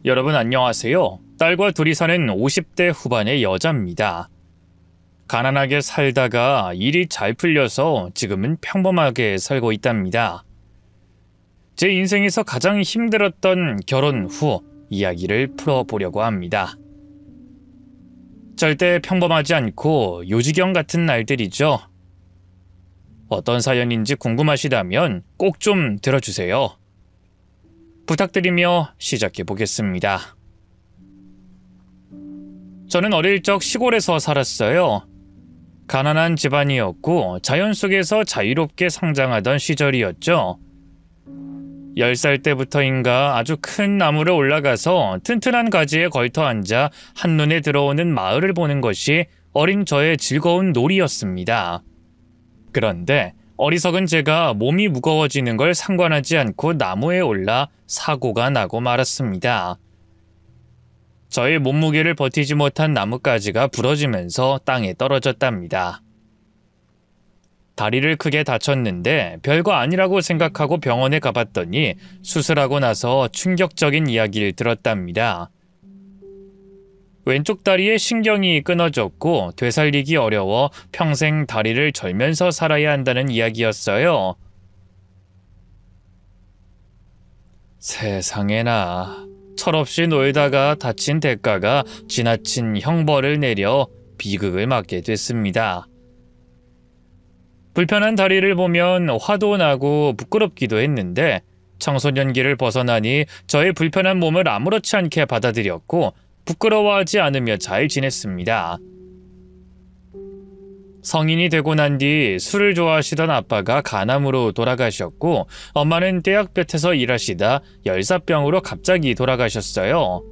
여러분 안녕하세요. 딸과 둘이 사는 50대 후반의 여자입니다. 가난하게 살다가 일이 잘 풀려서 지금은 평범하게 살고 있답니다. 제 인생에서 가장 힘들었던 결혼 후 이야기를 풀어보려고 합니다. 절대 평범하지 않고 요지경 같은 날들이죠. 어떤 사연인지 궁금하시다면 꼭 좀 들어주세요. 부탁드리며 시작해 보겠습니다. 저는 어릴 적 시골에서 살았어요. 가난한 집안이었고 자연 속에서 자유롭게 성장하던 시절이었죠. 10살 때부터인가 아주 큰 나무를 올라가서 튼튼한 가지에 걸터 앉아 한눈에 들어오는 마을을 보는 것이 어린 저의 즐거운 놀이였습니다. 그런데 어리석은 제가 몸이 무거워지는 걸 상관하지 않고 나무에 올라 사고가 나고 말았습니다. 저의 몸무게를 버티지 못한 나뭇가지가 부러지면서 땅에 떨어졌답니다. 다리를 크게 다쳤는데 별거 아니라고 생각하고 병원에 가봤더니 수술하고 나서 충격적인 이야기를 들었답니다. 왼쪽 다리에 신경이 끊어졌고 되살리기 어려워 평생 다리를 절면서 살아야 한다는 이야기였어요. 세상에나, 철없이 놀다가 다친 대가가 지나친 형벌을 내려 비극을 맞게 됐습니다. 불편한 다리를 보면 화도 나고 부끄럽기도 했는데 청소년기를 벗어나니 저의 불편한 몸을 아무렇지 않게 받아들였고 부끄러워하지 않으며 잘 지냈습니다. 성인이 되고 난 뒤 술을 좋아하시던 아빠가 간암으로 돌아가셨고 엄마는 떼약볕에서 일하시다 열사병으로 갑자기 돌아가셨어요.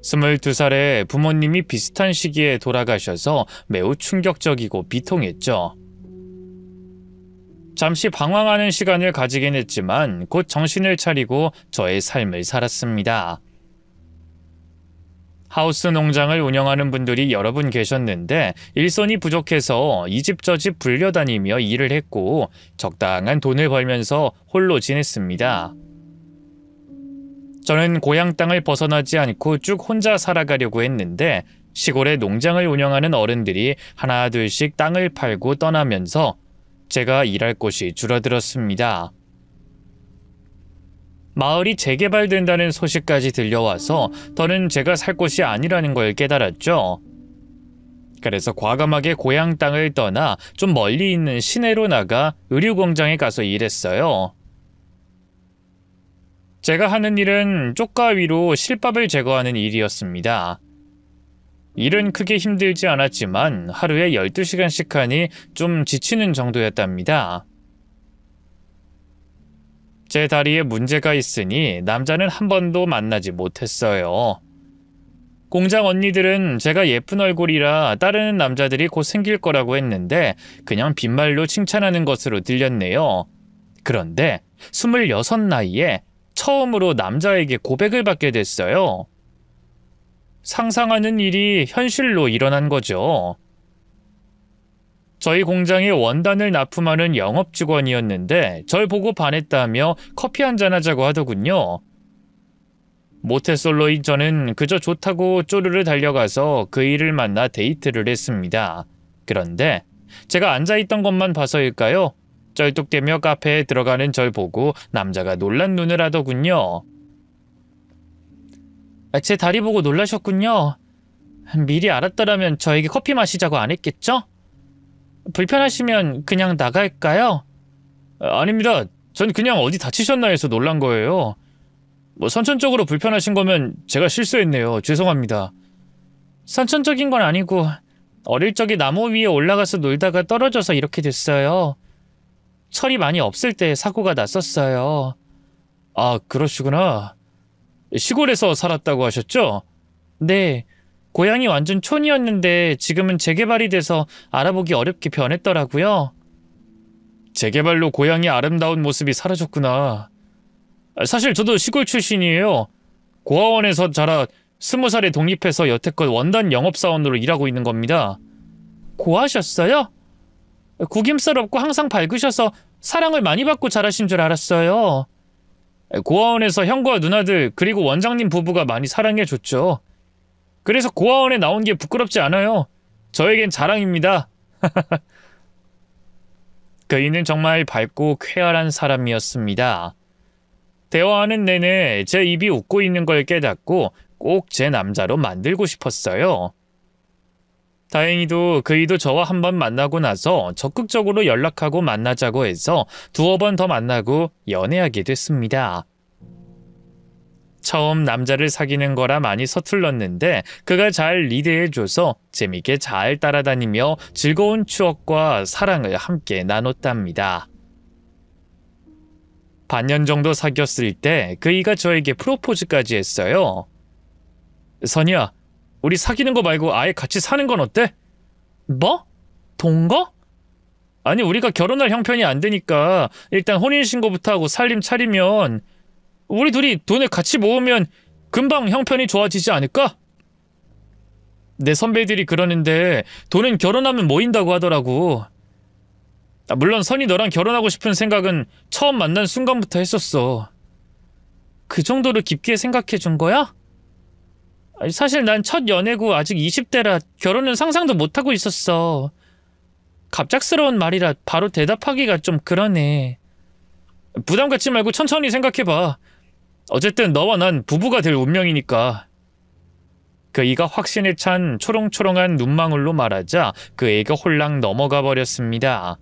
22살에 부모님이 비슷한 시기에 돌아가셔서 매우 충격적이고 비통했죠. 잠시 방황하는 시간을 가지긴 했지만 곧 정신을 차리고 저의 삶을 살았습니다. 하우스 농장을 운영하는 분들이 여러 분 계셨는데 일손이 부족해서 이 집 저 집 불려다니며 일을 했고 적당한 돈을 벌면서 홀로 지냈습니다. 저는 고향 땅을 벗어나지 않고 쭉 혼자 살아가려고 했는데 시골에 농장을 운영하는 어른들이 하나 둘씩 땅을 팔고 떠나면서 제가 일할 곳이 줄어들었습니다. 마을이 재개발된다는 소식까지 들려와서 더는 제가 살 곳이 아니라는 걸 깨달았죠. 그래서 과감하게 고향 땅을 떠나 좀 멀리 있는 시내로 나가 의류공장에 가서 일했어요. 제가 하는 일은 쪽가 위로 실밥을 제거하는 일이었습니다. 일은 크게 힘들지 않았지만 하루에 12시간씩 하니 좀 지치는 정도였답니다. 제 다리에 문제가 있으니 남자는 한 번도 만나지 못했어요. 공장 언니들은 제가 예쁜 얼굴이라 따르는 남자들이 곧 생길 거라고 했는데 그냥 빈말로 칭찬하는 것으로 들렸네요. 그런데 26 나이에 처음으로 남자에게 고백을 받게 됐어요. 상상하는 일이 현실로 일어난 거죠. 저희 공장에 원단을 납품하는 영업 직원이었는데 절 보고 반했다며 커피 한잔 하자고 하더군요. 모태솔로인 저는 그저 좋다고 쪼르르 달려가서 그 일을 만나 데이트를 했습니다. 그런데 제가 앉아있던 것만 봐서일까요? 쩔뚝대며 카페에 들어가는 절 보고 남자가 놀란 눈을 하더군요. 제 다리 보고 놀라셨군요. 미리 알았더라면 저에게 커피 마시자고 안 했겠죠? 불편하시면 그냥 나갈까요? 아닙니다. 전 그냥 어디 다치셨나 해서 놀란 거예요. 선천적으로 불편하신 거면 제가 실수했네요. 죄송합니다. 선천적인 건 아니고 어릴 적에 나무 위에 올라가서 놀다가 떨어져서 이렇게 됐어요. 철이 많이 없을 때 사고가 났었어요. 아, 그러시구나. 시골에서 살았다고 하셨죠? 네. 고향이 완전 촌이었는데 지금은 재개발이 돼서 알아보기 어렵게 변했더라고요. 재개발로 고향의 아름다운 모습이 사라졌구나. 사실 저도 시골 출신이에요. 고아원에서 자라 20살에 독립해서 여태껏 원단 영업사원으로 일하고 있는 겁니다. 고아셨어요? 구김살 없고 항상 밝으셔서 사랑을 많이 받고 자라신 줄 알았어요. 고아원에서 형과 누나들 그리고 원장님 부부가 많이 사랑해줬죠. 그래서 고아원에 나온 게 부끄럽지 않아요. 저에겐 자랑입니다. 그이는 정말 밝고 쾌활한 사람이었습니다. 대화하는 내내 제 입이 웃고 있는 걸 깨닫고 꼭 제 남자로 만들고 싶었어요. 다행히도 그이도 저와 한번 만나고 나서 적극적으로 연락하고 만나자고 해서 두어 번 더 만나고 연애하게 됐습니다. 처음 남자를 사귀는 거라 많이 서툴렀는데 그가 잘 리드해줘서 재밌게 잘 따라다니며 즐거운 추억과 사랑을 함께 나눴답니다. 반년 정도 사귀었을 때 그이가 저에게 프로포즈까지 했어요. 선이야, 우리 사귀는 거 말고 아예 같이 사는 건 어때? 뭐? 동거? 아니, 우리가 결혼할 형편이 안 되니까 일단 혼인신고부터 하고 살림 차리면 우리 둘이 돈을 같이 모으면 금방 형편이 좋아지지 않을까? 내 선배들이 그러는데 돈은 결혼하면 모인다고 하더라고. 물론 선이 너랑 결혼하고 싶은 생각은 처음 만난 순간부터 했었어. 그 정도로 깊게 생각해 준 거야? 사실 난 첫 연애고 아직 20대라 결혼은 상상도 못하고 있었어. 갑작스러운 말이라 바로 대답하기가 좀 그러네. 부담 갖지 말고 천천히 생각해봐. 어쨌든 너와 난 부부가 될 운명이니까. 그이가 확신에 찬 초롱초롱한 눈망울로 말하자 그 애가 홀랑 넘어가 버렸습니다.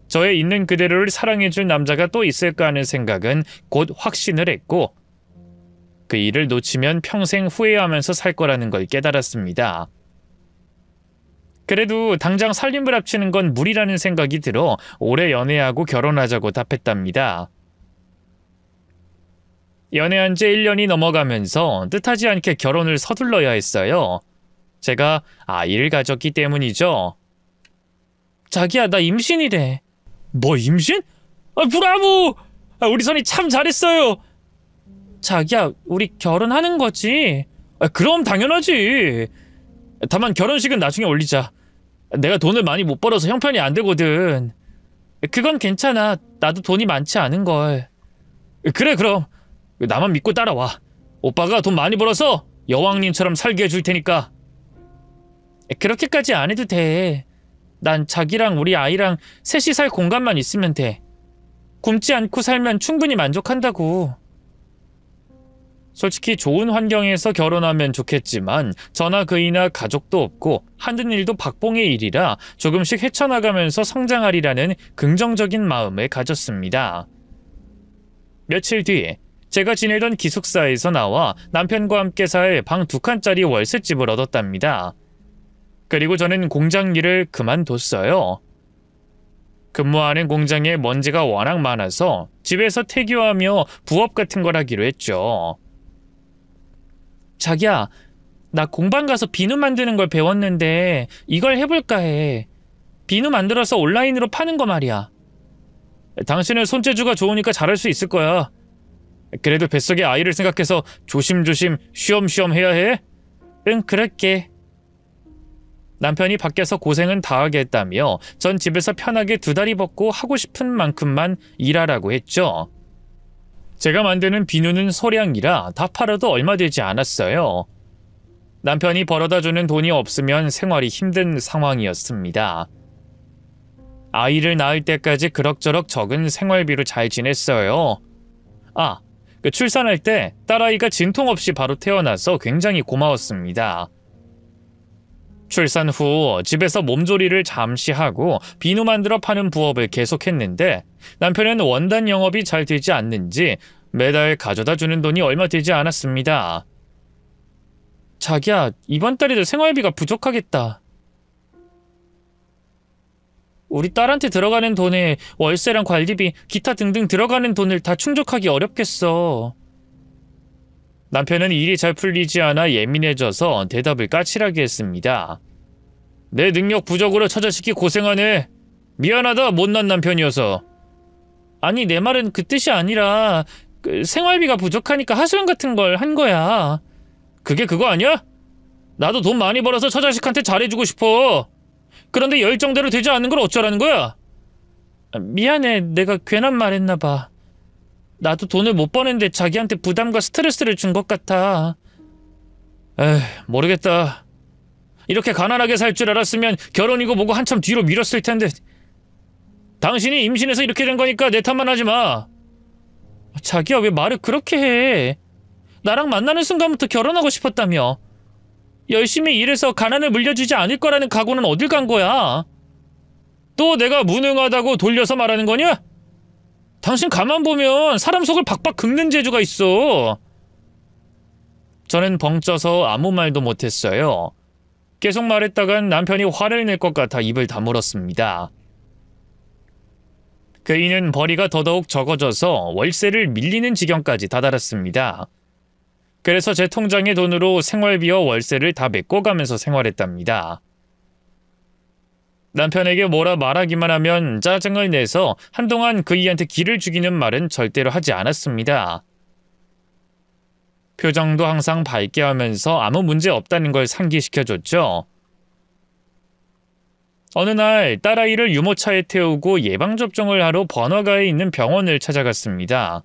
저의 있는 그대로를 사랑해줄 남자가 또 있을까 하는 생각은 곧 확신을 했고 그 일을 놓치면 평생 후회하면서 살 거라는 걸 깨달았습니다. 그래도 당장 살림을 합치는 건 무리라는 생각이 들어 오래 연애하고 결혼하자고 답했답니다. 연애한 지 1년이 넘어가면서 뜻하지 않게 결혼을 서둘러야 했어요. 제가 아이를 가졌기 때문이죠. 자기야, 나 임신이래. 뭐 임신? 브라보! 우리 선이 참 잘했어요. 자기야, 우리 결혼하는 거지? 그럼 당연하지. 다만 결혼식은 나중에 올리자. 내가 돈을 많이 못 벌어서 형편이 안 되거든. 그건 괜찮아. 나도 돈이 많지 않은걸. 그래, 그럼 나만 믿고 따라와. 오빠가 돈 많이 벌어서 여왕님처럼 살게 해줄 테니까. 그렇게까지 안 해도 돼. 난 자기랑 우리 아이랑 셋이 살 공간만 있으면 돼. 굶지 않고 살면 충분히 만족한다고. 솔직히 좋은 환경에서 결혼하면 좋겠지만 저나 그이나 가족도 없고 하는 일도 박봉의 일이라 조금씩 헤쳐나가면서 성장하리라는 긍정적인 마음을 가졌습니다. 며칠 뒤 제가 지내던 기숙사에서 나와 남편과 함께 살 방 2칸짜리 월세집을 얻었답니다. 그리고 저는 공장 일을 그만뒀어요. 근무하는 공장에 먼지가 워낙 많아서 집에서 태교하며 부업 같은 걸 하기로 했죠. 자기야, 나 공방 가서 비누 만드는 걸 배웠는데 이걸 해볼까 해. 비누 만들어서 온라인으로 파는 거 말이야. 당신은 손재주가 좋으니까 잘할 수 있을 거야. 그래도 뱃속에 아이를 생각해서 조심조심 쉬엄쉬엄 해야 해? 응, 그럴게. 남편이 밖에서 고생은 다 하겠다며 전 집에서 편하게 2다리 벗고 하고 싶은 만큼만 일하라고 했죠. 제가 만드는 비누는 소량이라 다 팔아도 얼마 되지 않았어요. 남편이 벌어다주는 돈이 없으면 생활이 힘든 상황이었습니다. 아이를 낳을 때까지 그럭저럭 적은 생활비로 잘 지냈어요. 출산할 때 딸아이가 진통 없이 바로 태어나서 굉장히 고마웠습니다. 출산 후 집에서 몸조리를 잠시 하고 비누 만들어 파는 부업을 계속했는데 남편은 원단 영업이 잘 되지 않는지 매달 가져다 주는 돈이 얼마 되지 않았습니다. 자기야, 이번 달에도 생활비가 부족하겠다. 우리 딸한테 들어가는 돈에 월세랑 관리비, 기타 등등 들어가는 돈을 다 충족하기 어렵겠어. 남편은 일이 잘 풀리지 않아 예민해져서 대답을 까칠하게 했습니다. 내 능력 부족으로 처자식이 고생하네. 미안하다, 못난 남편이어서. 아니, 내 말은 그 뜻이 아니라 생활비가 부족하니까 하소연 같은 걸 한 거야. 그게 그거 아니야? 나도 돈 많이 벌어서 처자식한테 잘해주고 싶어. 그런데 열정대로 되지 않는 걸 어쩌라는 거야? 미안해, 내가 괜한 말 했나 봐. 나도 돈을 못 버는데 자기한테 부담과 스트레스를 준 것 같아. 에휴, 모르겠다. 이렇게 가난하게 살 줄 알았으면 결혼이고 뭐고 한참 뒤로 미뤘을 텐데. 당신이 임신해서 이렇게 된 거니까 내 탓만 하지 마. 자기야, 왜 말을 그렇게 해? 나랑 만나는 순간부터 결혼하고 싶었다며. 열심히 일해서 가난을 물려주지 않을 거라는 각오는 어딜 간 거야? 또 내가 무능하다고 돌려서 말하는 거냐? 당신 가만 보면 사람 속을 박박 긁는 재주가 있어. 저는 벙쪄서 아무 말도 못했어요. 계속 말했다간 남편이 화를 낼 것 같아 입을 다물었습니다. 그이는 벌이가 더더욱 적어져서 월세를 밀리는 지경까지 다다랐습니다. 그래서 제 통장의 돈으로 생활비와 월세를 다 메꿔가면서 생활했답니다. 남편에게 뭐라 말하기만 하면 짜증을 내서 한동안 그이한테 기를 죽이는 말은 절대로 하지 않았습니다. 표정도 항상 밝게 하면서 아무 문제 없다는 걸 상기시켜줬죠. 어느 날 딸아이를 유모차에 태우고 예방접종을 하러 번화가에 있는 병원을 찾아갔습니다.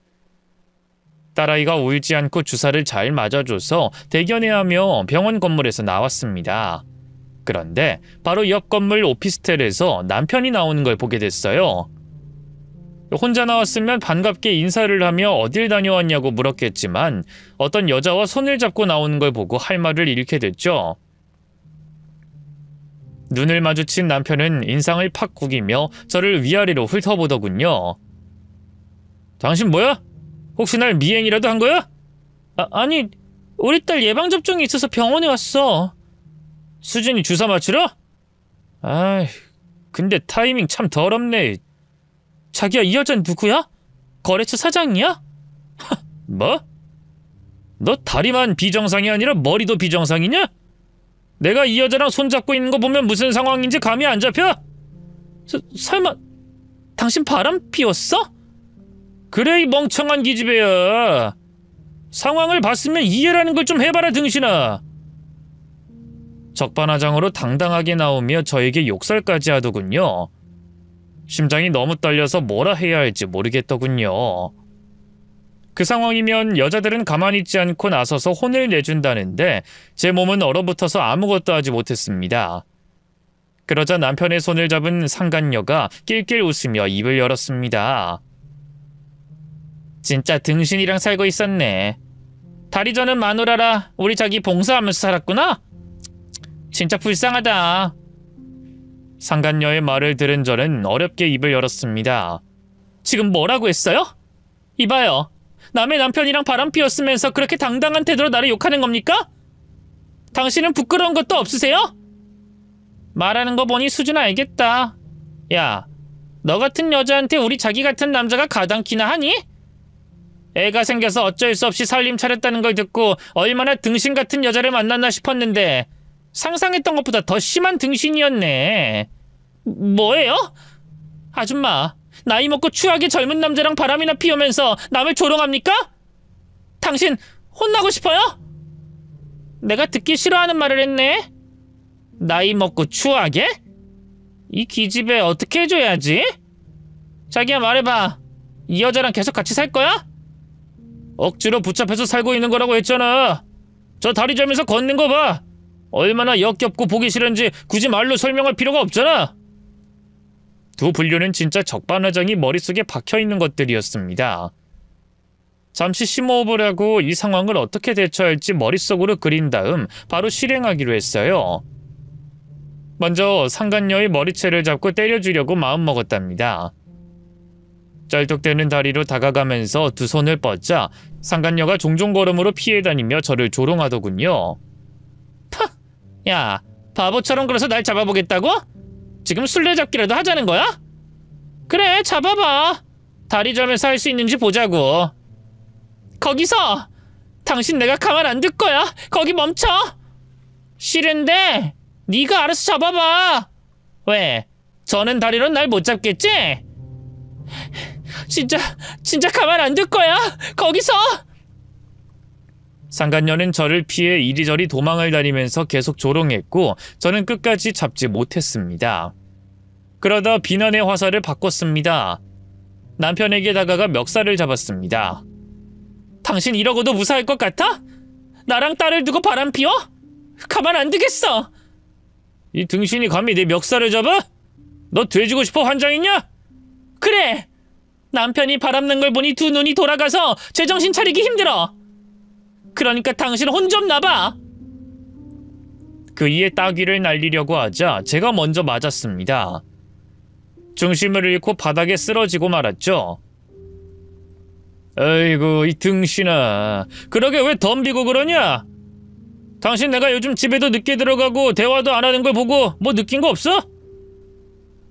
딸아이가 울지 않고 주사를 잘 맞아줘서 대견해하며 병원 건물에서 나왔습니다. 그런데 바로 옆 건물 오피스텔에서 남편이 나오는 걸 보게 됐어요. 혼자 나왔으면 반갑게 인사를 하며 어딜 다녀왔냐고 물었겠지만 어떤 여자와 손을 잡고 나오는 걸 보고 할 말을 잃게 됐죠. 눈을 마주친 남편은 인상을 팍 구기며 저를 위아래로 훑어보더군요. 당신 뭐야? 혹시 날 미행이라도 한 거야? 아니, 우리 딸 예방접종이 있어서 병원에 왔어. 수진이 주사 맞추러? 아이, 근데 타이밍 참 더럽네. 자기야, 이 여자는 누구야? 거래처 사장이야? 뭐? 너 다리만 비정상이 아니라 머리도 비정상이냐? 내가 이 여자랑 손잡고 있는 거 보면 무슨 상황인지 감이 안 잡혀? 설마 당신 바람 피웠어? 그래, 이 멍청한 기집애야. 상황을 봤으면 이해라는 걸 좀 해봐라, 등신아. 적반하장으로 당당하게 나오며 저에게 욕설까지 하더군요. 심장이 너무 떨려서 뭐라 해야 할지 모르겠더군요. 그 상황이면 여자들은 가만히 있지 않고 나서서 혼을 내준다는데 제 몸은 얼어붙어서 아무것도 하지 못했습니다. 그러자 남편의 손을 잡은 상간녀가 낄낄 웃으며 입을 열었습니다. 진짜 등신이랑 살고 있었네. 다리 저는 마누라라 우리 자기 봉사하면서 살았구나? 진짜 불쌍하다. 상간녀의 말을 들은 저는 어렵게 입을 열었습니다. 지금 뭐라고 했어요? 이봐요. 남의 남편이랑 바람 피웠으면서 그렇게 당당한 태도로 나를 욕하는 겁니까? 당신은 부끄러운 것도 없으세요? 말하는 거 보니 수준 알겠다. 야, 너 같은 여자한테 우리 자기 같은 남자가 가당키나 하니? 애가 생겨서 어쩔 수 없이 살림 차렸다는 걸 듣고 얼마나 등신 같은 여자를 만났나 싶었는데 상상했던 것보다 더 심한 등신이었네. 뭐예요? 아줌마, 나이 먹고 추하게 젊은 남자랑 바람이나 피우면서 남을 조롱합니까? 당신 혼나고 싶어요? 내가 듣기 싫어하는 말을 했네. 나이 먹고 추하게? 이 기집애 어떻게 해줘야지? 자기야, 말해봐. 이 여자랑 계속 같이 살 거야? 억지로 붙잡혀서 살고 있는 거라고 했잖아. 저 다리 저면서 걷는 거 봐. 얼마나 역겹고 보기 싫은지 굳이 말로 설명할 필요가 없잖아. 두 분류는 진짜 적반하장이 머릿속에 박혀있는 것들이었습니다. 잠시 심호흡을 하고 이 상황을 어떻게 대처할지 머릿속으로 그린 다음 바로 실행하기로 했어요. 먼저 상간녀의 머리채를 잡고 때려주려고 마음먹었답니다. 쩔뚝대는 다리로 다가가면서 두 손을 뻗자 상간녀가 종종 걸음으로 피해 다니며 저를 조롱하더군요. 야, 바보처럼 그래서 날 잡아보겠다고? 지금 술래잡기라도 하자는 거야? 그래, 잡아봐. 다리 저면서 할 수 있는지 보자고. 거기서! 당신 내가 가만 안 둘 거야. 거기 멈춰. 싫은데 네가 알아서 잡아봐. 왜? 저는 다리로 날 못 잡겠지? 진짜 가만 안 둘 거야. 거기서! 상간녀는 저를 피해 이리저리 도망을 다니면서 계속 조롱했고 저는 끝까지 잡지 못했습니다. 그러다 비난의 화살을 바꿨습니다. 남편에게 다가가 멱살을 잡았습니다. 당신 이러고도 무사할 것 같아? 나랑 딸을 두고 바람 피워? 가만 안 두겠어. 이 등신이 감히 내 멱살을 잡아? 너 돼지고 싶어 환장했냐? 그래. 남편이 바람난 걸 보니 두 눈이 돌아가서 제정신 차리기 힘들어. 그러니까 당신 혼 좀 나봐. 그이의 따귀를 날리려고 하자 제가 먼저 맞았습니다. 중심을 잃고 바닥에 쓰러지고 말았죠. 아이고 이 등신아, 그러게 왜 덤비고 그러냐? 당신 내가 요즘 집에도 늦게 들어가고 대화도 안 하는 걸 보고 뭐 느낀 거 없어?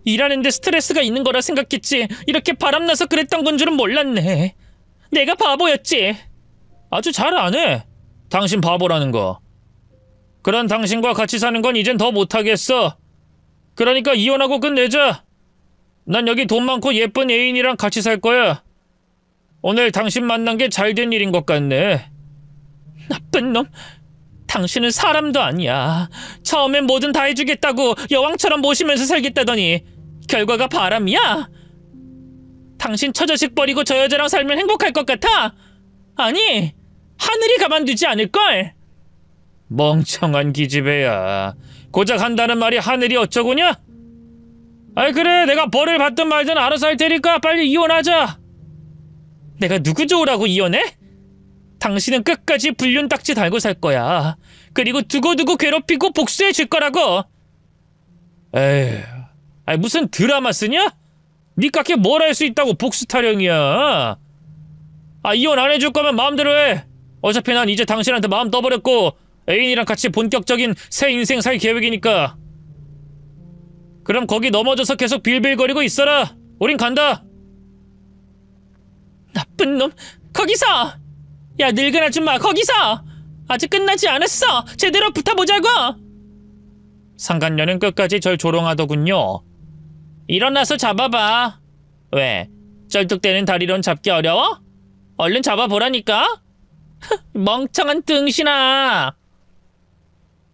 일하는데 스트레스가 있는 거라 생각했지 이렇게 바람나서 그랬던 건 줄은 몰랐네. 내가 바보였지. 아주 잘 아네, 당신 바보라는 거. 그런 당신과 같이 사는 건 이젠 더 못하겠어. 그러니까 이혼하고 끝내자. 난 여기 돈 많고 예쁜 애인이랑 같이 살 거야. 오늘 당신 만난 게 잘된 일인 것 같네. 나쁜 놈. 당신은 사람도 아니야. 처음엔 뭐든 다 해주겠다고 여왕처럼 모시면서 살겠다더니 결과가 바람이야? 당신 처자식 버리고 저 여자랑 살면 행복할 것 같아? 아니, 하늘이 가만두지 않을걸? 멍청한 기집애야. 고작 한다는 말이 하늘이 어쩌고냐? 아이 그래, 내가 벌을 받든 말든 알아서 할 테니까 빨리 이혼하자. 내가 누구 좋으라고 이혼해? 당신은 끝까지 불륜 딱지 달고 살 거야. 그리고 두고두고 괴롭히고 복수해 줄 거라고. 에휴, 아니 무슨 드라마 쓰냐? 니깎게 뭘 할 수 있다고 복수 타령이야. 아, 이혼 안 해줄 거면 마음대로 해. 어차피 난 이제 당신한테 마음 떠버렸고 애인이랑 같이 본격적인 새 인생 살 계획이니까. 그럼 거기 넘어져서 계속 빌빌거리고 있어라. 우린 간다. 나쁜 놈, 거기서! 야, 늙은 아줌마, 거기서! 아직 끝나지 않았어! 제대로 붙어보자고! 상간녀는 끝까지 절 조롱하더군요. 일어나서 잡아봐. 왜? 쩔뚝대는 다리론 잡기 어려워? 얼른 잡아보라니까? 멍청한 등신아!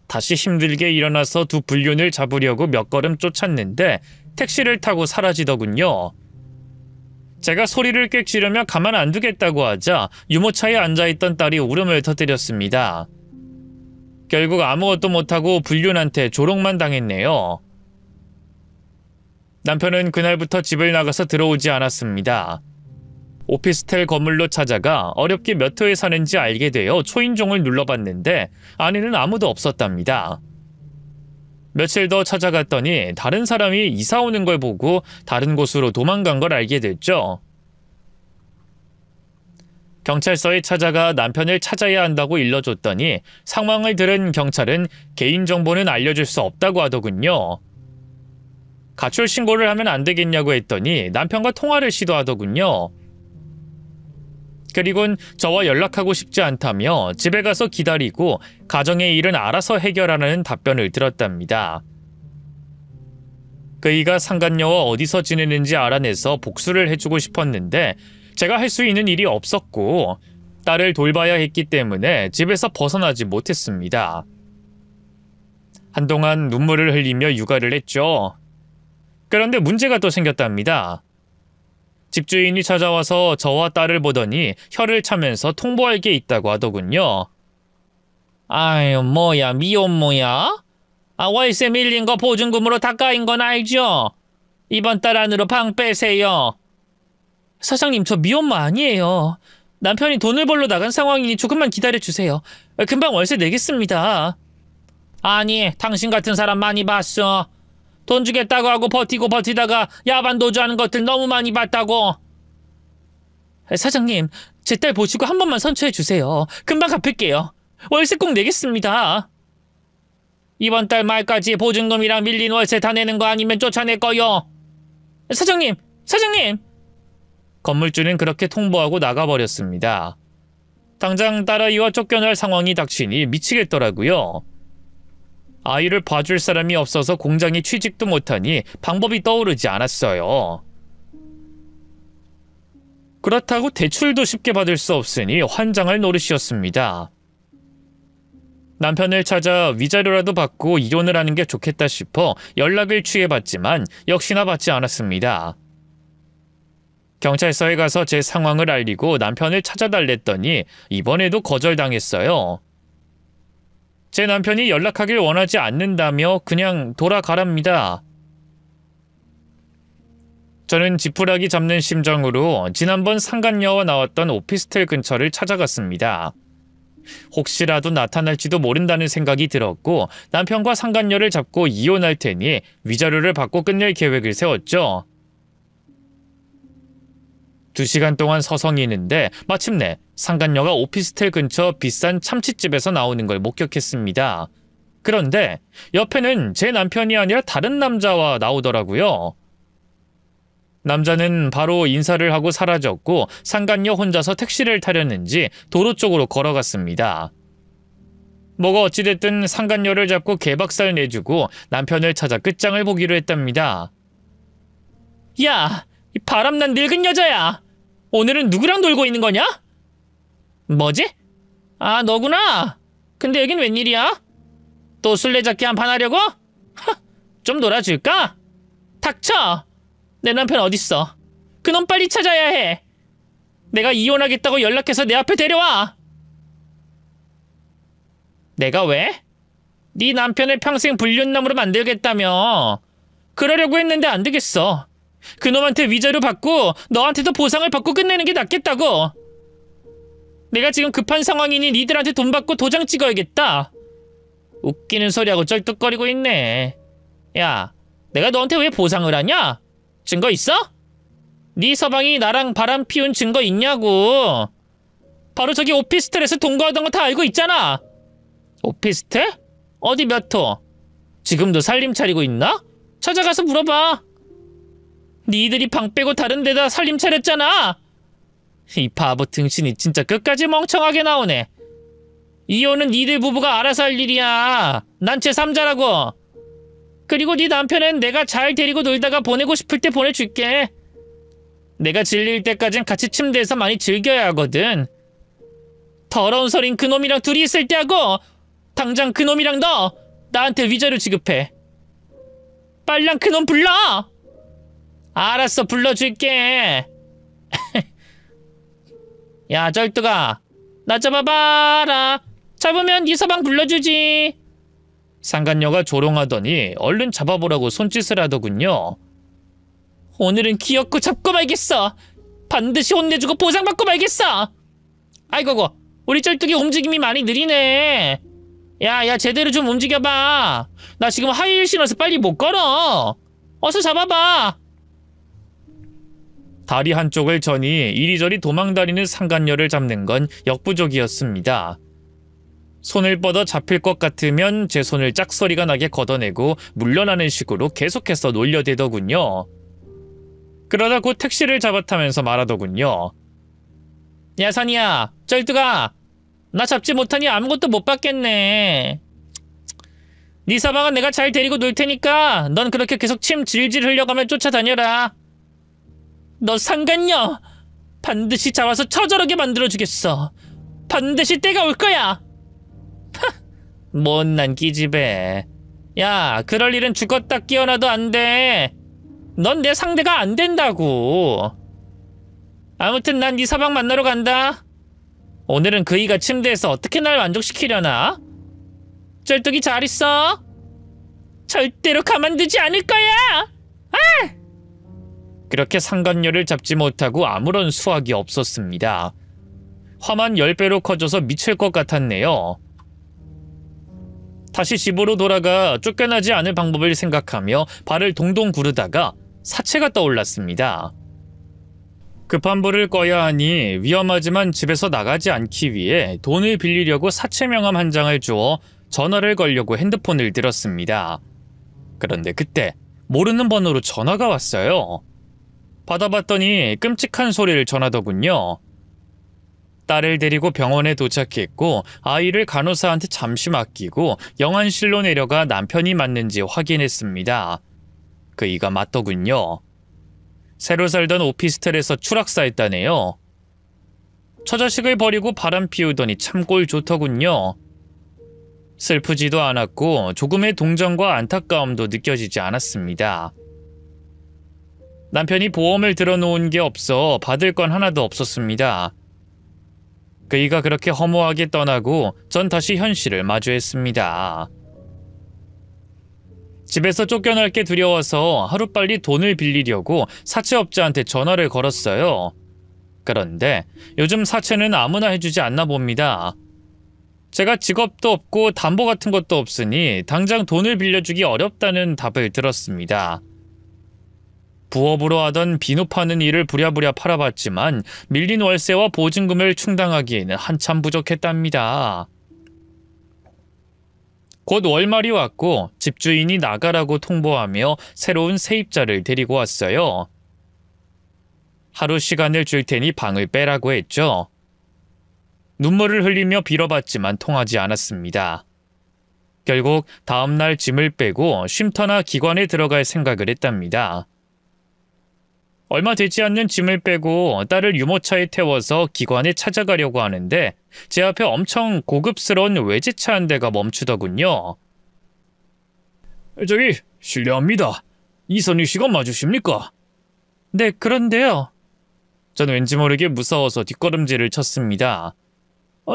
다시 힘들게 일어나서 두 불륜을 잡으려고 몇 걸음 쫓았는데 택시를 타고 사라지더군요. 제가 소리를 꽥 지르며 가만 안 두겠다고 하자 유모차에 앉아있던 딸이 울음을 터뜨렸습니다. 결국 아무것도 못하고 불륜한테 조롱만 당했네요. 남편은 그날부터 집을 나가서 들어오지 않았습니다. 오피스텔 건물로 찾아가 어렵게 몇 호에 사는지 알게 되어 초인종을 눌러봤는데 안에는 아무도 없었답니다. 며칠 더 찾아갔더니 다른 사람이 이사 오는 걸 보고 다른 곳으로 도망간 걸 알게 됐죠. 경찰서에 찾아가 남편을 찾아야 한다고 일러줬더니 상황을 들은 경찰은 개인정보는 알려줄 수 없다고 하더군요. 가출 신고를 하면 안 되겠냐고 했더니 남편과 통화를 시도하더군요. 그리곤 저와 연락하고 싶지 않다며 집에 가서 기다리고 가정의 일은 알아서 해결하라는 답변을 들었답니다. 그이가 상간녀와 어디서 지내는지 알아내서 복수를 해주고 싶었는데 제가 할 수 있는 일이 없었고 딸을 돌봐야 했기 때문에 집에서 벗어나지 못했습니다. 한동안 눈물을 흘리며 육아를 했죠. 그런데 문제가 또 생겼답니다. 집주인이 찾아와서 저와 딸을 보더니 혀를 차면서 통보할 게 있다고 하더군요. 아유, 뭐야, 미혼모야? 아, 월세 밀린 거 보증금으로 다 까인 건 알죠? 이번 달 안으로 방 빼세요. 사장님, 저 미혼모 아니에요. 남편이 돈을 벌러 나간 상황이니 조금만 기다려주세요. 금방 월세 내겠습니다. 아니, 당신 같은 사람 많이 봤어. 돈 주겠다고 하고 버티고 버티다가 야반 도주하는 것들 너무 많이 봤다고. 사장님, 제 딸 보시고 한 번만 선처해 주세요. 금방 갚을게요. 월세 꼭 내겠습니다. 이번 달 말까지 보증금이랑 밀린 월세 다 내는 거 아니면 쫓아낼 거요. 사장님! 사장님! 건물주는 그렇게 통보하고 나가버렸습니다. 당장 딸아이와 쫓겨날 상황이 닥치니 미치겠더라고요. 아이를 봐줄 사람이 없어서 공장에 취직도 못하니 방법이 떠오르지 않았어요. 그렇다고 대출도 쉽게 받을 수 없으니 환장할 노릇이었습니다. 남편을 찾아 위자료라도 받고 이혼을 하는 게 좋겠다 싶어 연락을 취해봤지만 역시나 받지 않았습니다. 경찰서에 가서 제 상황을 알리고 남편을 찾아달랬더니 이번에도 거절당했어요. 제 남편이 연락하길 원하지 않는다며 그냥 돌아가랍니다. 저는 지푸라기 잡는 심정으로 지난번 상간녀와 나왔던 오피스텔 근처를 찾아갔습니다. 혹시라도 나타날지도 모른다는 생각이 들었고 남편과 상간녀를 잡고 이혼할 테니 위자료를 받고 끝낼 계획을 세웠죠. 2시간 동안 서성이는데 마침내 상간녀가 오피스텔 근처 비싼 참치집에서 나오는 걸 목격했습니다. 그런데 옆에는 제 남편이 아니라 다른 남자와 나오더라고요. 남자는 바로 인사를 하고 사라졌고 상간녀 혼자서 택시를 타려는지 도로 쪽으로 걸어갔습니다. 뭐가 어찌됐든 상간녀를 잡고 개박살 내주고 남편을 찾아 끝장을 보기로 했답니다. 야, 이 바람난 늙은 여자야. 오늘은 누구랑 놀고 있는 거냐? 뭐지? 아, 너구나. 근데 여긴 웬일이야? 또 술래잡기 한판 하려고? 좀 놀아줄까? 닥쳐! 내 남편 어딨어? 그놈 빨리 찾아야 해. 내가 이혼하겠다고 연락해서 내 앞에 데려와. 내가 왜? 네 남편을 평생 불륜남으로 만들겠다며. 그러려고 했는데 안 되겠어. 그놈한테 위자료 받고 너한테도 보상을 받고 끝내는 게 낫겠다고. 내가 지금 급한 상황이니 니들한테 돈 받고 도장 찍어야겠다. 웃기는 소리하고 쩔뚝거리고 있네. 야, 내가 너한테 왜 보상을 하냐? 증거 있어? 네 서방이 나랑 바람 피운 증거 있냐고. 바로 저기 오피스텔에서 동거하던 거 다 알고 있잖아. 오피스텔? 어디 몇 호? 지금도 살림 차리고 있나? 찾아가서 물어봐. 니들이 방 빼고 다른 데다 살림 차렸잖아. 이 바보 등신이 진짜 끝까지 멍청하게 나오네. 이혼은 니들 부부가 알아서 할 일이야. 난 제3자라고. 그리고 네 남편은 내가 잘 데리고 놀다가 보내고 싶을 때 보내줄게. 내가 질릴 때까진 같이 침대에서 많이 즐겨야 하거든. 더러운 소린 그놈이랑 둘이 있을 때 하고 당장 그놈이랑 너 나한테 위자료 지급해. 빨랑 그놈 불러. 알았어, 불러줄게. 야, 쩔뚝아, 나 잡아봐라. 잡으면 네 서방 불러주지. 상간녀가 조롱하더니 얼른 잡아보라고 손짓을 하더군요. 오늘은 귀엽고 잡고 말겠어. 반드시 혼내주고 보상받고 말겠어. 아이고고, 우리 쩔뚝이 움직임이 많이 느리네. 야, 제대로 좀 움직여봐. 나 지금 하이힐 신어서 빨리 못 걸어. 어서 잡아봐. 다리 한쪽을 저니 이리저리 도망다니는 상간녀를 잡는 건 역부족이었습니다. 손을 뻗어 잡힐 것 같으면 제 손을 짝소리가 나게 걷어내고 물러나는 식으로 계속해서 놀려대더군요. 그러다 곧 택시를 잡아타면서 말하더군요. 야, 선이야, 쩔뚝아, 나 잡지 못하니 아무것도 못 받겠네. 네 서방은 내가 잘 데리고 놀 테니까 넌 그렇게 계속 침 질질 흘려가며 쫓아다녀라. 너 상간녀, 반드시 잡아서 처절하게 만들어주겠어. 반드시 때가 올 거야. 못난 기집애. 야, 그럴 일은 죽었다 깨어나도 안 돼. 넌 내 상대가 안 된다고. 아무튼 난 네 서방 만나러 간다. 오늘은 그이가 침대에서 어떻게 날 만족시키려나? 쩔뚝이 잘 있어. 절대로 가만두지 않을 거야. 아! 그렇게 상간녀를 잡지 못하고 아무런 수확이 없었습니다. 화만 10배로 커져서 미칠 것 같았네요. 다시 집으로 돌아가 쫓겨나지 않을 방법을 생각하며 발을 동동 구르다가 사체가 떠올랐습니다. 급한 불을 꺼야 하니 위험하지만 집에서 나가지 않기 위해 돈을 빌리려고 사체 명함 한 장을 주어 전화를 걸려고 핸드폰을 들었습니다. 그런데 그때 모르는 번호로 전화가 왔어요. 받아봤더니 끔찍한 소리를 전하더군요. 딸을 데리고 병원에 도착했고 아이를 간호사한테 잠시 맡기고 영안실로 내려가 남편이 맞는지 확인했습니다. 그이가 맞더군요. 새로 살던 오피스텔에서 추락사했다네요. 처자식을 버리고 바람 피우더니 참 꼴 좋더군요. 슬프지도 않았고 조금의 동정과 안타까움도 느껴지지 않았습니다. 남편이 보험을 들어놓은 게 없어 받을 건 하나도 없었습니다. 그이가 그렇게 허무하게 떠나고 전 다시 현실을 마주했습니다. 집에서 쫓겨날 게 두려워서 하루빨리 돈을 빌리려고 사채업자한테 전화를 걸었어요. 그런데 요즘 사채는 아무나 해주지 않나 봅니다. 제가 직업도 없고 담보 같은 것도 없으니 당장 돈을 빌려주기 어렵다는 답을 들었습니다. 부업으로 하던 비누 파는 일을 부랴부랴 팔아봤지만 밀린 월세와 보증금을 충당하기에는 한참 부족했답니다. 곧 월말이 왔고 집주인이 나가라고 통보하며 새로운 세입자를 데리고 왔어요. 하루 시간을 줄 테니 방을 빼라고 했죠. 눈물을 흘리며 빌어봤지만 통하지 않았습니다. 결국 다음날 짐을 빼고 쉼터나 기관에 들어갈 생각을 했답니다. 얼마 되지 않는 짐을 빼고 딸을 유모차에 태워서 기관에 찾아가려고 하는데 제 앞에 엄청 고급스러운 외제차 한 대가 멈추더군요. 저기 실례합니다. 이선희 씨가 맞으십니까? 네, 그런데요. 전 왠지 모르게 무서워서 뒷걸음질을 쳤습니다.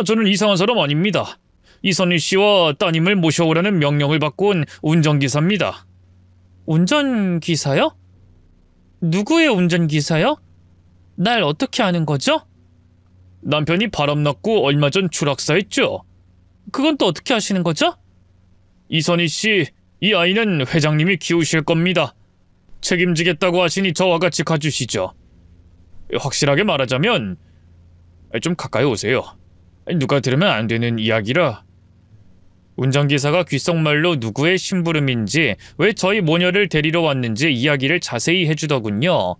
저는 이상한 사람 아닙니다. 이선희 씨와 따님을 모셔오라는 명령을 받고 온 운전기사입니다. 운전기사요? 누구의 운전기사요? 날 어떻게 아는 거죠? 남편이 바람났고 얼마 전 추락사했죠. 그건 또 어떻게 아시는 거죠? 이선희 씨, 이 아이는 회장님이 키우실 겁니다. 책임지겠다고 하시니 저와 같이 가주시죠. 확실하게 말하자면 좀 가까이 오세요. 누가 들으면 안 되는 이야기라. 운전기사가 귓속말로 누구의 심부름인지 왜 저희 모녀를 데리러 왔는지 이야기를 자세히 해주더군요.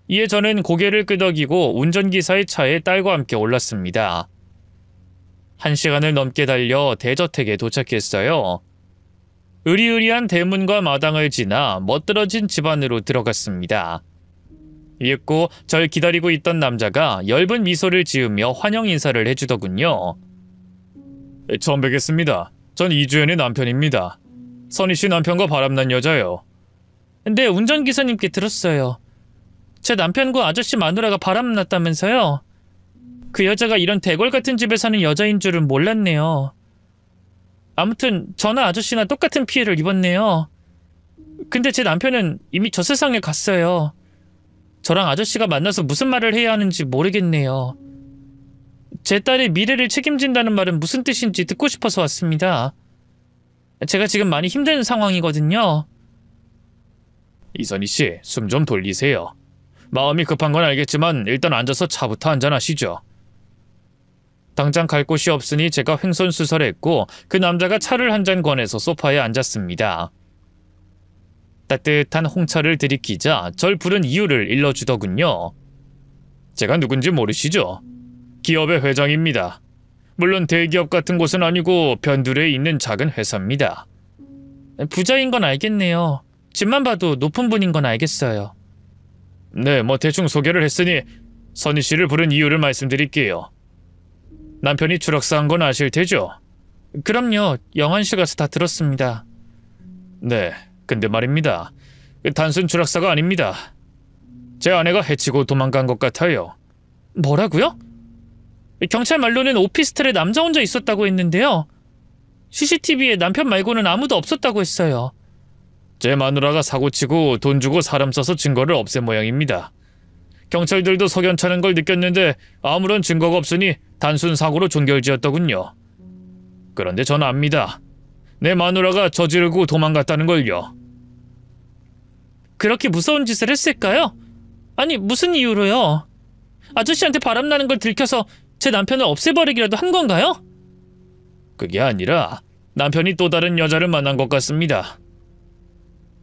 이에 저는 고개를 끄덕이고 운전기사의 차에 딸과 함께 올랐습니다. 1시간을 넘게 달려 대저택에 도착했어요. 으리으리한 대문과 마당을 지나 멋들어진 집 안으로 들어갔습니다. 읽고 절 기다리고 있던 남자가 엷은 미소를 지으며 환영 인사를 해주더군요. 처음 뵙겠습니다. 전 이주연의 남편입니다. 선희 씨 남편과 바람난 여자요. 네, 운전기사님께 들었어요. 제 남편과 아저씨 마누라가 바람났다면서요? 그 여자가 이런 대궐 같은 집에 사는 여자인 줄은 몰랐네요. 아무튼 저나 아저씨나 똑같은 피해를 입었네요. 근데 제 남편은 이미 저 세상에 갔어요. 저랑 아저씨가 만나서 무슨 말을 해야 하는지 모르겠네요. 제 딸의 미래를 책임진다는 말은 무슨 뜻인지 듣고 싶어서 왔습니다. 제가 지금 많이 힘든 상황이거든요. 이선희 씨, 숨 좀 돌리세요. 마음이 급한 건 알겠지만 일단 앉아서 차부터 한잔하시죠. 당장 갈 곳이 없으니 제가 횡설수설했고 그 남자가 차를 한 잔 권해서 소파에 앉았습니다. 따뜻한 홍차를 들이키자 절 부른 이유를 일러주더군요. 제가 누군지 모르시죠? 기업의 회장입니다. 물론 대기업 같은 곳은 아니고 변두리에 있는 작은 회사입니다. 부자인 건 알겠네요. 집만 봐도 높은 분인 건 알겠어요. 네, 뭐 대충 소개를 했으니 선희 씨를 부른 이유를 말씀드릴게요. 남편이 추락사한 건 아실 테죠? 그럼요. 영환씨 가서 다 들었습니다. 네, 근데 말입니다. 단순 추락사가 아닙니다. 제 아내가 해치고 도망간 것 같아요. 뭐라고요? 경찰 말로는 오피스텔에 남자 혼자 있었다고 했는데요. CCTV에 남편 말고는 아무도 없었다고 했어요. 제 마누라가 사고치고 돈 주고 사람 써서 증거를 없앤 모양입니다. 경찰들도 석연찮은 걸 느꼈는데 아무런 증거가 없으니 단순 사고로 종결지었더군요. 그런데 전 압니다. 내 마누라가 저지르고 도망갔다는 걸요. 그렇게 무서운 짓을 했을까요? 아니, 무슨 이유로요? 아저씨한테 바람나는 걸 들켜서 제 남편을 없애버리기라도 한 건가요? 그게 아니라 남편이 또 다른 여자를 만난 것 같습니다.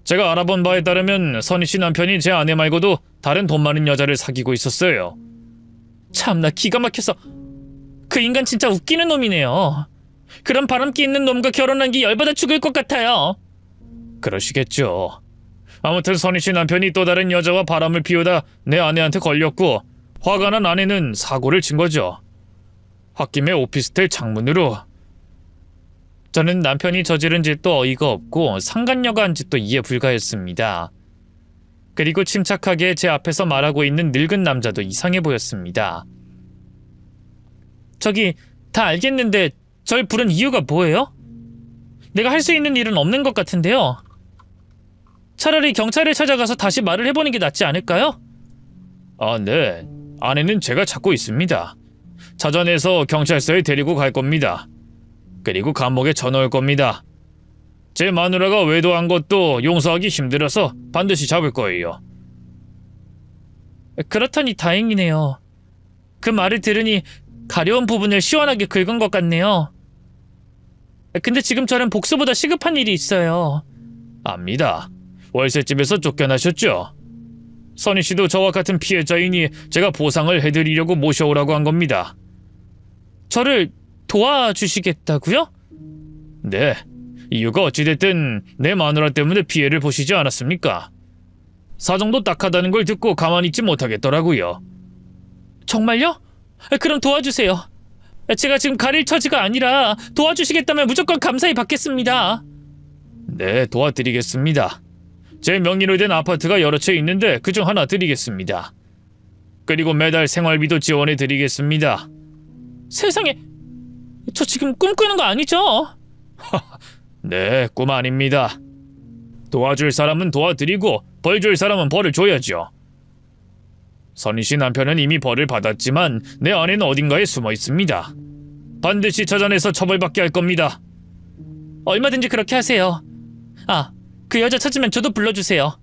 제가 알아본 바에 따르면 선희 씨 남편이 제 아내 말고도 다른 돈 많은 여자를 사귀고 있었어요. 참나, 기가 막혀서. 그 인간 진짜 웃기는 놈이네요. 그런 바람기 있는 놈과 결혼한 게 열받아 죽을 것 같아요. 그러시겠죠. 아무튼 선희 씨 남편이 또 다른 여자와 바람을 피우다 내 아내한테 걸렸고 화가 난 아내는 사고를 친 거죠. 홧김에 오피스텔 창문으로. 저는 남편이 저지른 짓도 어이가 없고 상간녀가 한 짓도 이해 불가했습니다. 그리고 침착하게 제 앞에서 말하고 있는 늙은 남자도 이상해 보였습니다. 저기, 다 알겠는데 절 부른 이유가 뭐예요? 내가 할 수 있는 일은 없는 것 같은데요. 차라리 경찰을 찾아가서 다시 말을 해보는 게 낫지 않을까요? 아, 네. 아내는 제가 찾고 있습니다. 찾아내서 경찰서에 데리고 갈 겁니다. 그리고 감옥에 쳐넣을 겁니다. 제 마누라가 외도한 것도 용서하기 힘들어서 반드시 잡을 거예요. 그렇다니 다행이네요. 그 말을 들으니 가려운 부분을 시원하게 긁은 것 같네요. 근데 지금 저는 복수보다 시급한 일이 있어요. 압니다. 월세집에서 쫓겨나셨죠? 선희 씨도 저와 같은 피해자이니 제가 보상을 해드리려고 모셔오라고 한 겁니다. 저를 도와주시겠다고요? 네. 이유가 어찌됐든 내 마누라 때문에 피해를 보시지 않았습니까? 사정도 딱하다는 걸 듣고 가만히 있지 못하겠더라고요. 정말요? 그럼 도와주세요. 제가 지금 가릴 처지가 아니라 도와주시겠다면 무조건 감사히 받겠습니다. 네, 도와드리겠습니다. 제 명의로 된 아파트가 여러 채 있는데 그중 하나 드리겠습니다. 그리고 매달 생활비도 지원해드리겠습니다. 세상에, 저 지금 꿈꾸는 거 아니죠? 네, 꿈 아닙니다. 도와줄 사람은 도와드리고 벌 줄 사람은 벌을 줘야죠. 선희 씨 남편은 이미 벌을 받았지만 내 아내는 어딘가에 숨어 있습니다. 반드시 찾아내서 처벌받게 할 겁니다. 얼마든지 그렇게 하세요. 아, 그 여자 찾으면 저도 불러주세요.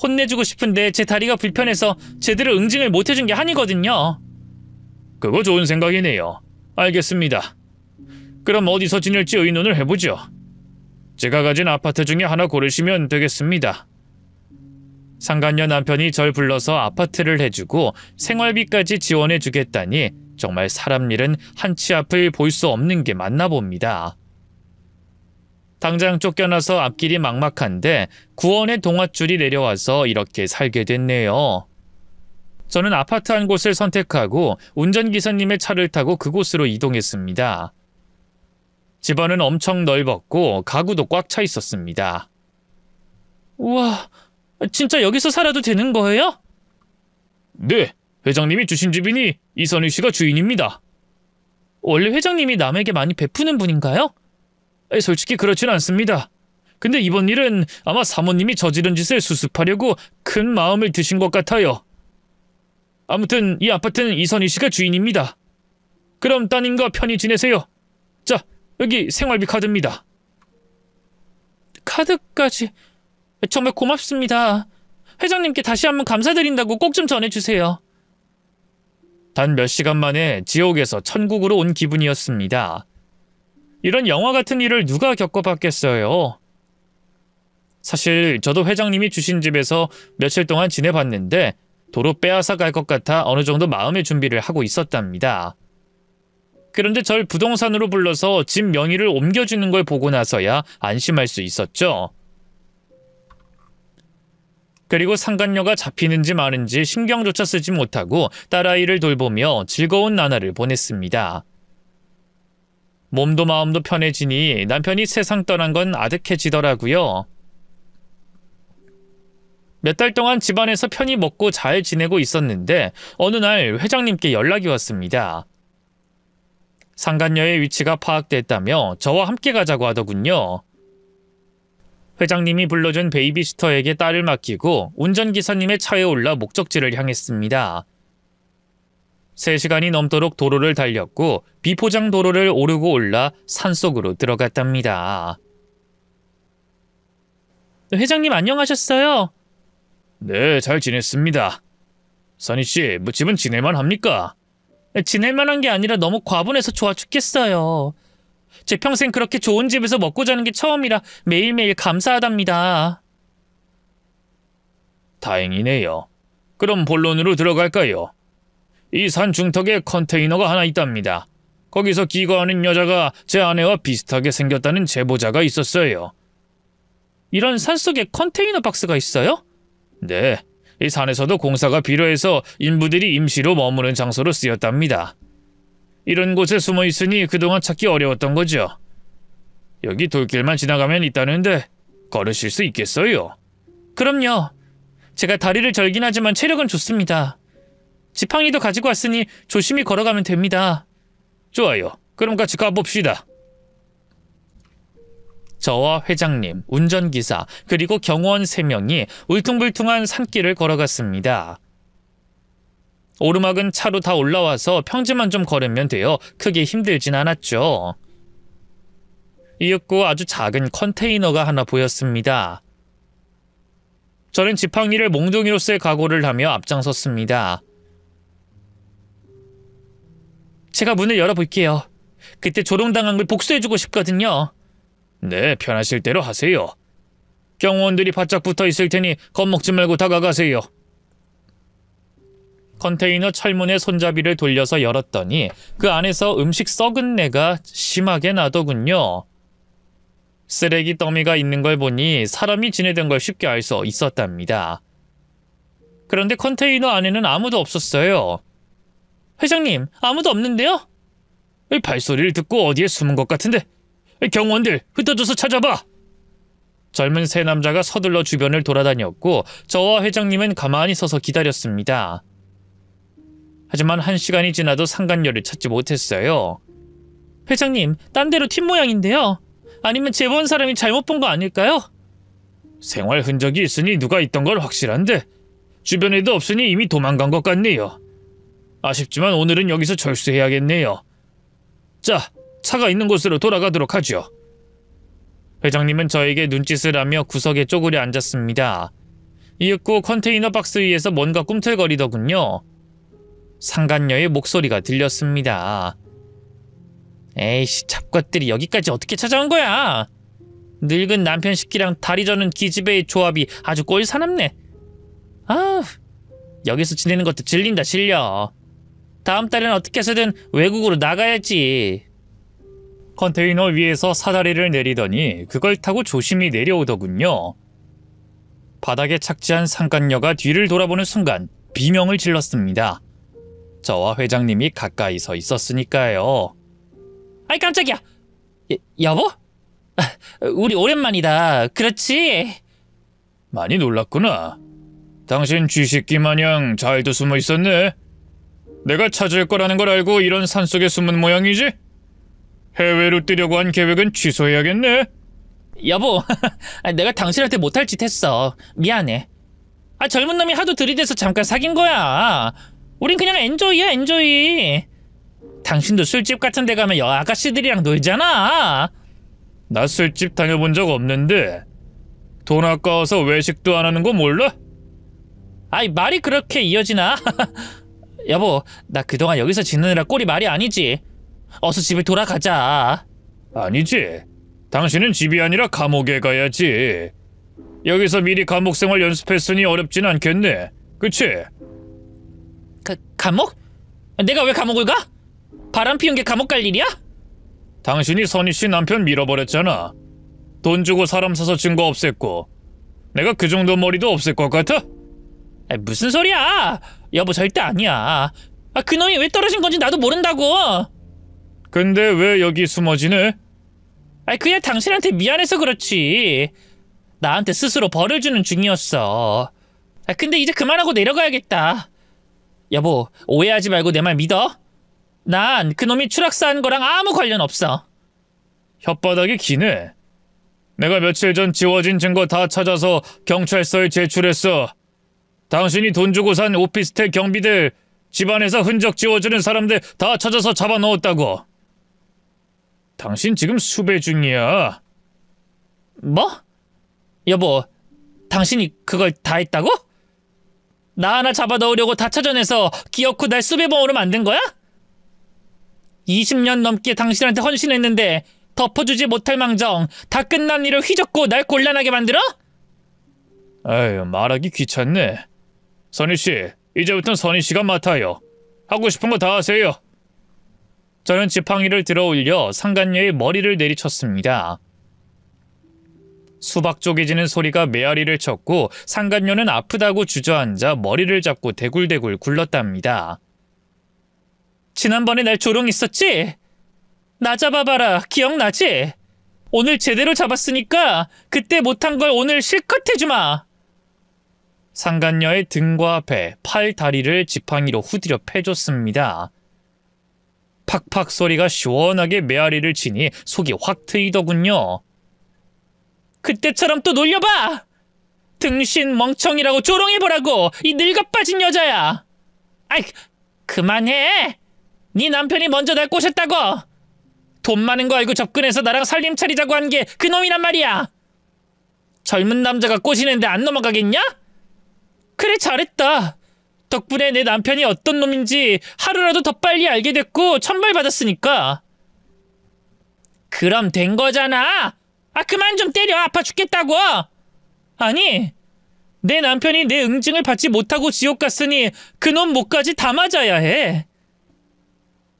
혼내주고 싶은데 제 다리가 불편해서 제대로 응징을 못해준 게 한이거든요. 그거 좋은 생각이네요. 알겠습니다. 그럼 어디서 지낼지 의논을 해보죠. 제가 가진 아파트 중에 하나 고르시면 되겠습니다. 상간녀 남편이 절 불러서 아파트를 해주고 생활비까지 지원해주겠다니 정말 사람 일은 한치 앞을 볼 수 없는 게 맞나 봅니다. 당장 쫓겨나서 앞길이 막막한데 구원의 동아줄이 내려와서 이렇게 살게 됐네요. 저는 아파트 한 곳을 선택하고 운전기사님의 차를 타고 그곳으로 이동했습니다. 집안은 엄청 넓었고 가구도 꽉 차 있었습니다. 우와, 진짜 여기서 살아도 되는 거예요? 네, 회장님이 주신 집이니 이선희 씨가 주인입니다. 원래 회장님이 남에게 많이 베푸는 분인가요? 솔직히 그렇진 않습니다. 근데 이번 일은 아마 사모님이 저지른 짓을 수습하려고 큰 마음을 드신 것 같아요. 아무튼 이 아파트는 이선희 씨가 주인입니다. 그럼 따님과 편히 지내세요. 자, 여기 생활비 카드입니다. 카드까지? 정말 고맙습니다. 회장님께 다시 한번 감사드린다고 꼭 좀 전해주세요. 단 몇 시간 만에 지옥에서 천국으로 온 기분이었습니다. 이런 영화 같은 일을 누가 겪어봤겠어요. 사실 저도 회장님이 주신 집에서 며칠 동안 지내봤는데 도로 빼앗아 갈 것 같아 어느 정도 마음의 준비를 하고 있었답니다. 그런데 절 부동산으로 불러서 집 명의를 옮겨주는 걸 보고 나서야 안심할 수 있었죠. 그리고 상간녀가 잡히는지 마는지 신경조차 쓰지 못하고 딸아이를 돌보며 즐거운 나날을 보냈습니다. 몸도 마음도 편해지니 남편이 세상 떠난 건 아득해지더라고요. 몇 달 동안 집안에서 편히 먹고 잘 지내고 있었는데 어느 날 회장님께 연락이 왔습니다. 상간녀의 위치가 파악됐다며 저와 함께 가자고 하더군요. 회장님이 불러준 베이비시터에게 딸을 맡기고 운전기사님의 차에 올라 목적지를 향했습니다. 3시간이 넘도록 도로를 달렸고 비포장 도로를 오르고 올라 산속으로 들어갔답니다. 회장님 안녕하셨어요? 네, 잘 지냈습니다. 선희씨, 집은 지낼만 합니까? 지낼만한 게 아니라 너무 과분해서 좋아 죽겠어요. 제 평생 그렇게 좋은 집에서 먹고 자는 게 처음이라 매일매일 감사하답니다. 다행이네요. 그럼 본론으로 들어갈까요? 이 산 중턱에 컨테이너가 하나 있답니다. 거기서 기거하는 여자가 제 아내와 비슷하게 생겼다는 제보자가 있었어요. 이런 산속에 컨테이너 박스가 있어요? 네, 이 산에서도 공사가 필요해서 인부들이 임시로 머무는 장소로 쓰였답니다. 이런 곳에 숨어 있으니 그동안 찾기 어려웠던 거죠. 여기 돌길만 지나가면 있다는데 걸으실 수 있겠어요? 그럼요. 제가 다리를 절긴 하지만 체력은 좋습니다. 지팡이도 가지고 왔으니 조심히 걸어가면 됩니다. 좋아요. 그럼 같이 가봅시다. 저와 회장님, 운전기사, 그리고 경호원 3명이 울퉁불퉁한 산길을 걸어갔습니다. 오르막은 차로 다 올라와서 평지만 좀 걸으면 돼요. 크게 힘들진 않았죠. 이윽고 아주 작은 컨테이너가 하나 보였습니다. 저는 지팡이를 몽둥이로 쓸 각오를 하며 앞장섰습니다. 제가 문을 열어볼게요. 그때 조롱당한 걸 복수해주고 싶거든요. 네, 편하실 대로 하세요. 경호원들이 바짝 붙어 있을 테니 겁먹지 말고 다가가세요. 컨테이너 철문의 손잡이를 돌려서 열었더니 그 안에서 음식 썩은 내가 심하게 나더군요. 쓰레기 더미가 있는 걸 보니 사람이 지내던 걸 쉽게 알 수 있었답니다. 그런데 컨테이너 안에는 아무도 없었어요. 회장님, 아무도 없는데요? 발소리를 듣고 어디에 숨은 것 같은데. 경호원들, 흩어져서 찾아봐. 젊은 세 남자가 서둘러 주변을 돌아다녔고 저와 회장님은 가만히 서서 기다렸습니다. 하지만 1시간이 지나도 상간녀를 찾지 못했어요. 회장님, 딴 데로 튄 모양인데요. 아니면 제보한 사람이 잘못 본 거 아닐까요? 생활 흔적이 있으니 누가 있던 걸 확실한데 주변에도 없으니 이미 도망간 것 같네요. 아쉽지만 오늘은 여기서 철수해야겠네요. 자, 차가 있는 곳으로 돌아가도록 하죠. 회장님은 저에게 눈짓을 하며 구석에 쪼그려 앉았습니다. 이윽고 컨테이너 박스 위에서 뭔가 꿈틀거리더군요. 상간녀의 목소리가 들렸습니다. 에이씨, 잡것들이 여기까지 어떻게 찾아온 거야? 늙은 남편 식기랑 다리 저는 기집애의 조합이 아주 꼴사납네. 아, 여기서 지내는 것도 질린다 질려. 다음 달엔 어떻게 해서든 외국으로 나가야지. 컨테이너 위에서 사다리를 내리더니 그걸 타고 조심히 내려오더군요. 바닥에 착지한 상간녀가 뒤를 돌아보는 순간 비명을 질렀습니다. 저와 회장님이 가까이 서 있었으니까요. 아이 깜짝이야. 여보? 우리 오랜만이다. 그렇지? 많이 놀랐구나. 당신 쥐새끼 마냥 잘도 숨어 있었네. 내가 찾을 거라는 걸 알고 이런 산속에 숨은 모양이지? 해외로 뛰려고 한 계획은 취소해야겠네. 여보, 내가 당신한테 못할 짓 했어. 미안해. 젊은 놈이 하도 들이대서 잠깐 사귄 거야. 우린 그냥 엔조이야, 엔조이. 당신도 술집 같은 데 가면 아가씨들이랑 놀잖아. 나 술집 다녀본 적 없는데 돈 아까워서 외식도 안 하는 거 몰라? 말이 그렇게 이어지나? 여보, 나 그동안 여기서 지내느라 꼴이 말이 아니지. 어서 집에 돌아가자. 아니지. 당신은 집이 아니라 감옥에 가야지. 여기서 미리 감옥 생활 연습했으니 어렵진 않겠네. 그치? 감옥? 내가 왜 감옥을 가? 바람 피운 게 감옥 갈 일이야? 당신이 선희씨 남편 밀어버렸잖아. 돈 주고 사람 사서 증거 없앴고 내가 그 정도 머리도 없앨 것 같아? 무슨 소리야? 여보, 절대 아니야. 그놈이 왜 떨어진 건지 나도 모른다고. 근데 왜 여기 숨어 지내? 그냥 당신한테 미안해서 그렇지. 나한테 스스로 벌을 주는 중이었어. 근데 이제 그만하고 내려가야겠다. 여보, 오해하지 말고 내 말 믿어. 난 그놈이 추락사한 거랑 아무 관련 없어. 혓바닥이 기네. 내가 며칠 전 지워진 증거 다 찾아서 경찰서에 제출했어. 당신이 돈 주고 산 오피스텔 경비들, 집안에서 흔적 지워주는 사람들 다 찾아서 잡아넣었다고. 당신 지금 수배 중이야. 뭐? 여보, 당신이 그걸 다 했다고? 나 하나 잡아넣으려고 다 찾아내서 기어코 날 수배범으로 만든 거야? 20년 넘게 당신한테 헌신했는데 덮어주지 못할 망정 다 끝난 일을 휘젓고 날 곤란하게 만들어? 아유, 말하기 귀찮네. 선희씨, 이제부턴 선희씨가 맡아요. 하고 싶은 거 다 하세요. 저는 지팡이를 들어 올려 상간녀의 머리를 내리쳤습니다. 수박 쪼개지는 소리가 메아리를 쳤고 상간녀는 아프다고 주저앉아 머리를 잡고 대굴대굴 굴렀답니다. 지난번에 날 조롱했었지? 나 잡아봐라, 기억나지? 오늘 제대로 잡았으니까 그때 못한 걸 오늘 실컷 해주마. 상간녀의 등과 배, 팔, 다리를 지팡이로 후드려 패줬습니다. 팍팍 소리가 시원하게 메아리를 치니 속이 확 트이더군요. 그때처럼 또 놀려봐! 등신 멍청이라고 조롱해보라고! 이 늙어빠진 여자야! 아이, 그만해! 네 남편이 먼저 날 꼬셨다고! 돈 많은 거 알고 접근해서 나랑 살림 차리자고 한 게 그놈이란 말이야! 젊은 남자가 꼬시는데 안 넘어가겠냐? 그래, 잘했다. 덕분에 내 남편이 어떤 놈인지 하루라도 더 빨리 알게 됐고 천벌받았으니까. 그럼 된 거잖아. 아, 그만 좀 때려. 아파 죽겠다고. 아니, 내 남편이 내 응징을 받지 못하고 지옥 갔으니 그놈 목까지 다 맞아야 해.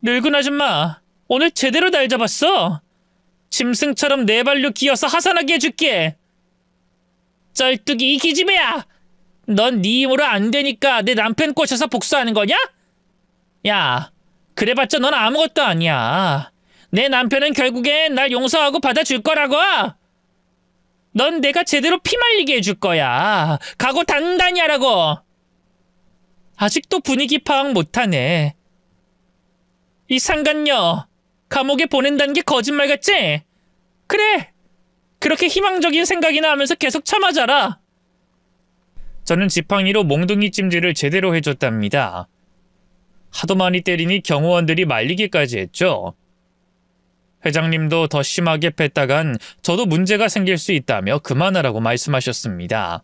늙은 아줌마, 오늘 제대로 날 잡았어. 짐승처럼 네 발로 기어서 하산하게 해줄게. 쩔뚝이 이 기집애야. 넌 네 힘으로 안 되니까 내 남편 꼬셔서 복수하는 거냐? 야, 그래봤자 넌 아무것도 아니야. 내 남편은 결국엔 날 용서하고 받아줄 거라고. 넌 내가 제대로 피 말리게 해줄 거야. 각오 단단히 하라고. 아직도 분위기 파악 못하네. 이 상간녀, 감옥에 보낸다는 게 거짓말 같지? 그래, 그렇게 희망적인 생각이나 하면서 계속 참아자라. 저는 지팡이로 몽둥이 찜질을 제대로 해줬답니다. 하도 많이 때리니 경호원들이 말리기까지 했죠. 회장님도 더 심하게 팼다간 저도 문제가 생길 수 있다며 그만하라고 말씀하셨습니다.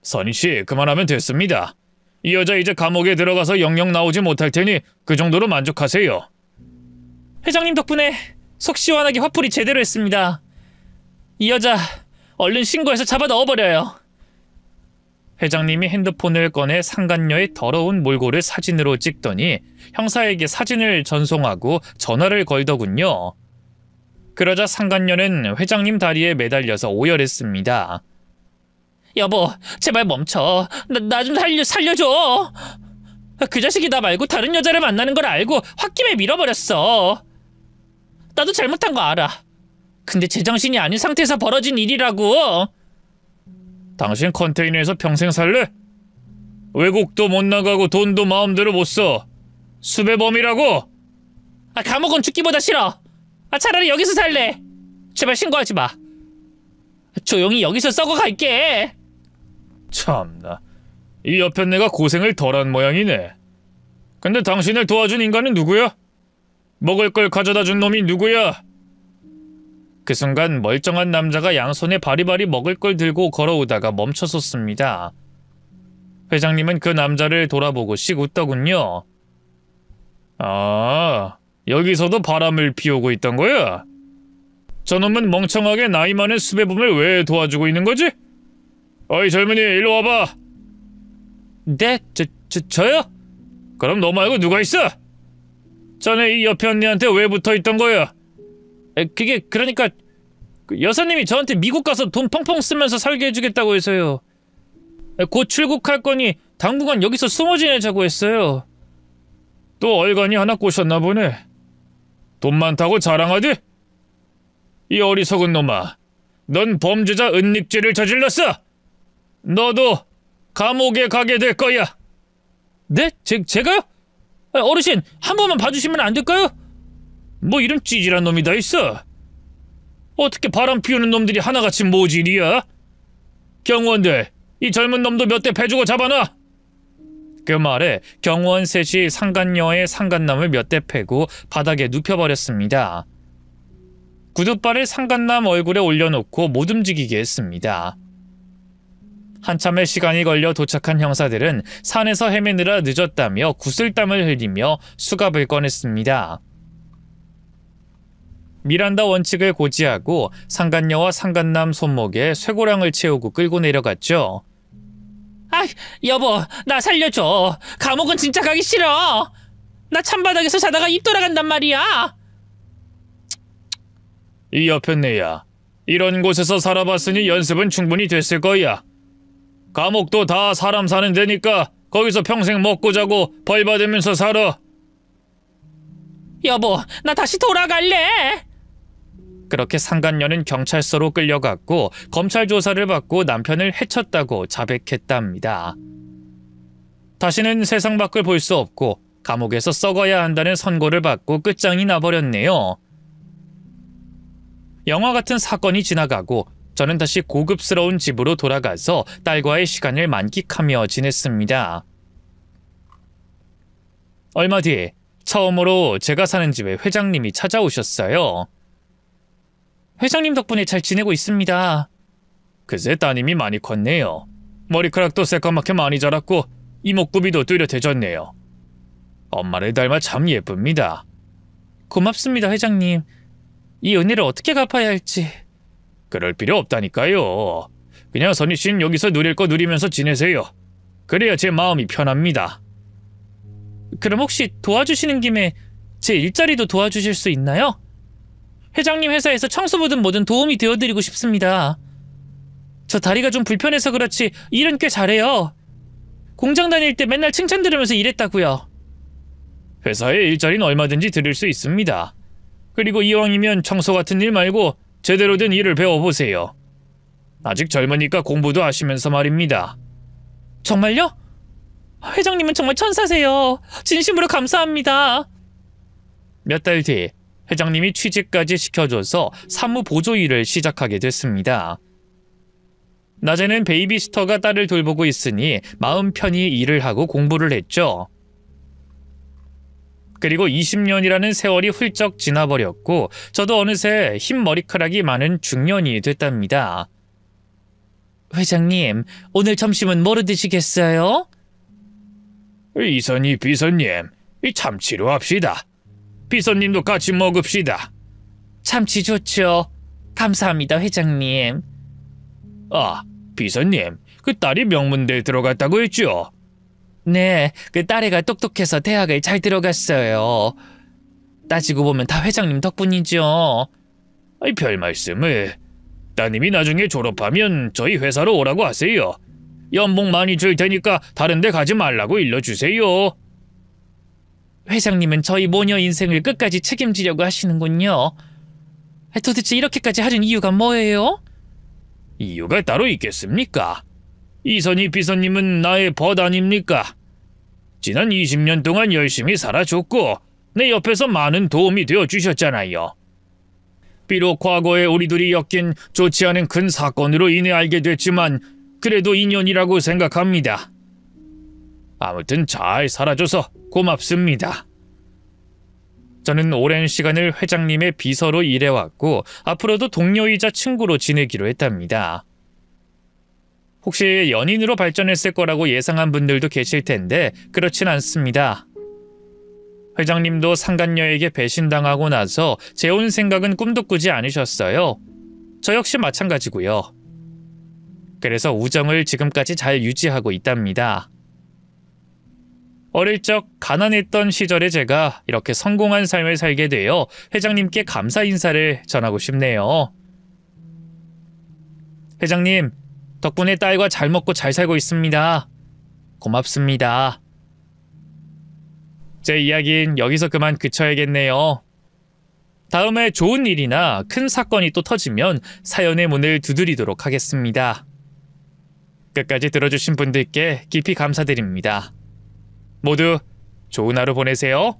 선희씨, 그만하면 됐습니다. 이 여자 이제 감옥에 들어가서 영영 나오지 못할 테니 그 정도로 만족하세요. 회장님 덕분에 속 시원하게 화풀이 제대로 했습니다. 이 여자 얼른 신고해서 잡아 넣어버려요. 회장님이 핸드폰을 꺼내 상간녀의 더러운 몰골을 사진으로 찍더니 형사에게 사진을 전송하고 전화를 걸더군요. 그러자 상간녀는 회장님 다리에 매달려서 오열했습니다. 여보, 제발 멈춰. 나 좀 살려줘. 그 자식이 나 말고 다른 여자를 만나는 걸 알고 홧김에 밀어버렸어. 나도 잘못한 거 알아. 근데 제정신이 아닌 상태에서 벌어진 일이라고. 당신 컨테이너에서 평생 살래? 외국도 못 나가고 돈도 마음대로 못 써. 수배범이라고? 아, 감옥은 죽기보다 싫어. 아, 차라리 여기서 살래. 제발 신고하지 마. 조용히 여기서 썩어 갈게. 참나, 이 옆에 내가 고생을 덜한 모양이네. 근데 당신을 도와준 인간은 누구야? 먹을 걸 가져다 준 놈이 누구야? 그 순간 멀쩡한 남자가 양손에 바리바리 먹을 걸 들고 걸어오다가 멈춰섰습니다. 회장님은 그 남자를 돌아보고 씩 웃더군요. 아, 여기서도 바람을 피우고 있던 거야? 저놈은 멍청하게 나이 많은 수배범을 왜 도와주고 있는 거지? 어이 젊은이, 일로 와봐. 네? 저요? 그럼 너 말고 누가 있어? 전에 이 옆에 언니한테 왜 붙어있던 거야? 그게 그러니까 그 여사님이 저한테 미국 가서 돈 펑펑 쓰면서 살게 해주겠다고 해서요. 곧 출국할 거니 당분간 여기서 숨어 지내자고 했어요. 또 얼간이 하나 꼬셨나 보네. 돈 많다고 자랑하디? 이 어리석은 놈아, 넌 범죄자 은닉죄를 저질렀어. 너도 감옥에 가게 될 거야. 네? 제가요? 어르신, 한 번만 봐주시면 안 될까요? 뭐 이런 찌질한 놈이 다 있어. 어떻게 바람 피우는 놈들이 하나같이 모질이야? 경호원들, 이 젊은 놈도 몇 대 패주고 잡아놔. 그 말에 경호원 셋이 상간녀의 상간남을 몇 대 패고 바닥에 눕혀버렸습니다. 구둣발을 상간남 얼굴에 올려놓고 못 움직이게 했습니다. 한참의 시간이 걸려 도착한 형사들은 산에서 헤매느라 늦었다며 구슬땀을 흘리며 수갑을 꺼냈습니다. 미란다 원칙을 고지하고 상간녀와 상간남 손목에 쇠고랑을 채우고 끌고 내려갔죠. 아, 여보, 나 살려줘. 감옥은 진짜 가기 싫어. 나 찬바닥에서 자다가 입 돌아간단 말이야. 이 옆에 내야, 이런 곳에서 살아봤으니 연습은 충분히 됐을 거야. 감옥도 다 사람 사는 데니까 거기서 평생 먹고 자고 벌 받으면서 살아. 여보, 나 다시 돌아갈래. 그렇게 상간녀는 경찰서로 끌려갔고 검찰 조사를 받고 남편을 해쳤다고 자백했답니다. 다시는 세상 밖을 볼 수 없고 감옥에서 썩어야 한다는 선고를 받고 끝장이 나버렸네요. 영화 같은 사건이 지나가고 저는 다시 고급스러운 집으로 돌아가서 딸과의 시간을 만끽하며 지냈습니다. 얼마 뒤 처음으로 제가 사는 집에 회장님이 찾아오셨어요. 회장님 덕분에 잘 지내고 있습니다. 그새 따님이 많이 컸네요. 머리카락도 새까맣게 많이 자랐고 이목구비도 뚜렷해졌네요. 엄마를 닮아 참 예쁩니다. 고맙습니다, 회장님. 이 은혜를 어떻게 갚아야 할지. 그럴 필요 없다니까요. 그냥 선희 씨는 여기서 누릴 거 누리면서 지내세요. 그래야 제 마음이 편합니다. 그럼 혹시 도와주시는 김에 제 일자리도 도와주실 수 있나요? 회장님 회사에서 청소부든 뭐든 도움이 되어드리고 싶습니다. 저 다리가 좀 불편해서 그렇지 일은 꽤 잘해요. 공장 다닐 때 맨날 칭찬 들으면서 일했다고요. 회사에 일자리는 얼마든지 드릴 수 있습니다. 그리고 이왕이면 청소 같은 일 말고 제대로 된 일을 배워보세요. 아직 젊으니까 공부도 하시면서 말입니다. 정말요? 회장님은 정말 천사세요. 진심으로 감사합니다. 몇 달 뒤 회장님이 취직까지 시켜줘서 사무 보조 일을 시작하게 됐습니다. 낮에는 베이비시터가 딸을 돌보고 있으니 마음 편히 일을 하고 공부를 했죠. 그리고 20년이라는 세월이 훌쩍 지나버렸고 저도 어느새 흰 머리카락이 많은 중년이 됐답니다. 회장님, 오늘 점심은 뭐로 드시겠어요? 이선희 비서님, 참치로 합시다. 비서님도 같이 먹읍시다. 참치 좋죠. 감사합니다, 회장님. 아, 비서님, 그 딸이 명문대에 들어갔다고 했죠? 네, 그 딸애가 똑똑해서 대학을 잘 들어갔어요. 따지고 보면 다 회장님 덕분이죠. 별 말씀을. 따님이 나중에 졸업하면 저희 회사로 오라고 하세요. 연봉 많이 줄 테니까 다른 데 가지 말라고 일러주세요. 회장님은 저희 모녀 인생을 끝까지 책임지려고 하시는군요. 도대체 이렇게까지 하는 이유가 뭐예요? 이유가 따로 있겠습니까? 이선희 비서님은 나의 벗 아닙니까? 지난 20년 동안 열심히 살아줬고 내 옆에서 많은 도움이 되어주셨잖아요. 비록 과거에 우리 둘이 엮인 좋지 않은 큰 사건으로 인해 알게 됐지만 그래도 인연이라고 생각합니다. 아무튼 잘 살아줘서 고맙습니다. 저는 오랜 시간을 회장님의 비서로 일해왔고 앞으로도 동료이자 친구로 지내기로 했답니다. 혹시 연인으로 발전했을 거라고 예상한 분들도 계실 텐데 그렇진 않습니다. 회장님도 상간녀에게 배신당하고 나서 재혼 생각은 꿈도 꾸지 않으셨어요. 저 역시 마찬가지고요. 그래서 우정을 지금까지 잘 유지하고 있답니다. 어릴 적 가난했던 시절에 제가 이렇게 성공한 삶을 살게 되어 회장님께 감사 인사를 전하고 싶네요. 회장님, 덕분에 딸과 잘 먹고 잘 살고 있습니다. 고맙습니다. 제 이야기는 여기서 그만 그쳐야겠네요. 다음에 좋은 일이나 큰 사건이 또 터지면 사연의 문을 두드리도록 하겠습니다. 끝까지 들어주신 분들께 깊이 감사드립니다. 모두 좋은 하루 보내세요.